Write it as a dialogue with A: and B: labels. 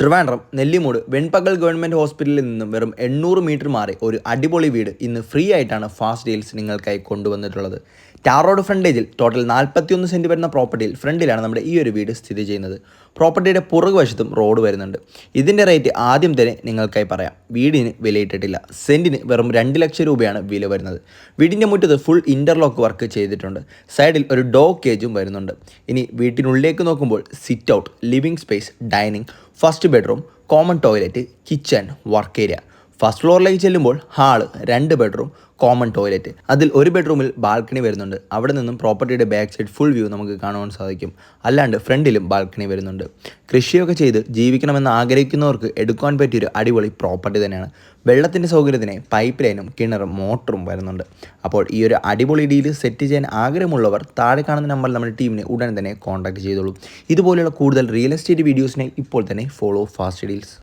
A: Trivandrum Nellimoodu Venpakal government ഹോസ്പിറ്റലിൽ നിന്നും വെറും 800 മീറ്റർ മാറി ഒരു അടിപൊളി വീട് ഇന്ന് ഫ്രീ ആയിട്ടാണ് ഫാസ്റ്റ് ഡീൽസ് നിങ്ങൾക്കായി കൊണ്ടുവന്നിട്ടുള്ളത്. ടാർ റോഡ് ഫ്രണ്ടേജിൽ ടോട്ടൽ 41 സെൻറ്റ് വരുന്ന പ്രോപ്പർട്ടിയിൽ ഫ്രണ്ടിലാണ് നമ്മുടെ ഈ ഒരു വീട് സ്ഥിതി ചെയ്യുന്നത്. പ്രോപ്പർട്ടിയുടെ പുറകുവശത്തും റോഡ് വരുന്നുണ്ട്. ഇതിൻ്റെ റേറ്റ് ആദ്യം തന്നെ നിങ്ങൾക്കായി പറയാം. വീടിന് വിലയിട്ടിട്ടില്ല. സെൻറ്റിന് വെറും 2 ലക്ഷം രൂപയാണ് വില വരുന്നത്. വീടിൻ്റെ മുറ്റത്ത് ഫുൾ ഇൻ്റർലോക്ക് വർക്ക് ചെയ്തിട്ടുണ്ട്. സൈഡിൽ ഒരു ഡോഗ് കേജും വരുന്നുണ്ട്. ഇനി വീട്ടിനുള്ളിലേക്ക് നോക്കുമ്പോൾ sit out, living space, dining, first bedroom, common toilet, kitchen, work area. First ഫ്ലോറിലേക്ക് ചെല്ലുമ്പോൾ ഹാള്, 2 ബെഡ്റൂം, കോമൺ ടോയ്ലറ്റ്. അതിൽ ഒരു ബെഡ്റൂമിൽ ബാൽക്കണി വരുന്നുണ്ട്. അവിടെ നിന്നും പ്രോപ്പർട്ടിയുടെ ബാക്ക് സൈഡ് ഫുൾ വ്യൂ നമുക്ക് കാണുവാൻ സാധിക്കും. അല്ലാണ്ട് ഫ്രണ്ടിലും ബാൽക്കണി വരുന്നുണ്ട്. കൃഷിയൊക്കെ ചെയ്ത് ജീവിക്കണമെന്ന് ആഗ്രഹിക്കുന്നവർക്ക് എടുക്കാൻ പറ്റിയൊരു അടിപൊളി പ്രോപ്പർട്ടി തന്നെയാണ്. വെള്ളത്തിൻ്റെ സൗകര്യത്തിന് പൈപ്പ് ലൈനും കിണറും മോട്ടറും വരുന്നുണ്ട്. അപ്പോൾ ഈ ഒരു അടിപൊളി ഡീൽ സെറ്റ് ചെയ്യാൻ ആഗ്രഹമുള്ളവർ താഴെ കാണുന്ന നമ്പറിൽ നമ്മുടെ ടീമിനെ ഉടൻ തന്നെ കോൺടാക്ട് ചെയ്തോളൂ. ഇതുപോലെയുള്ള കൂടുതൽ റിയൽ എസ്റ്റേറ്റ് വീഡിയോസിനെ ഇപ്പോൾ തന്നെ ഫോളോ ഫാസ്റ്റ് ഡീൽസ്.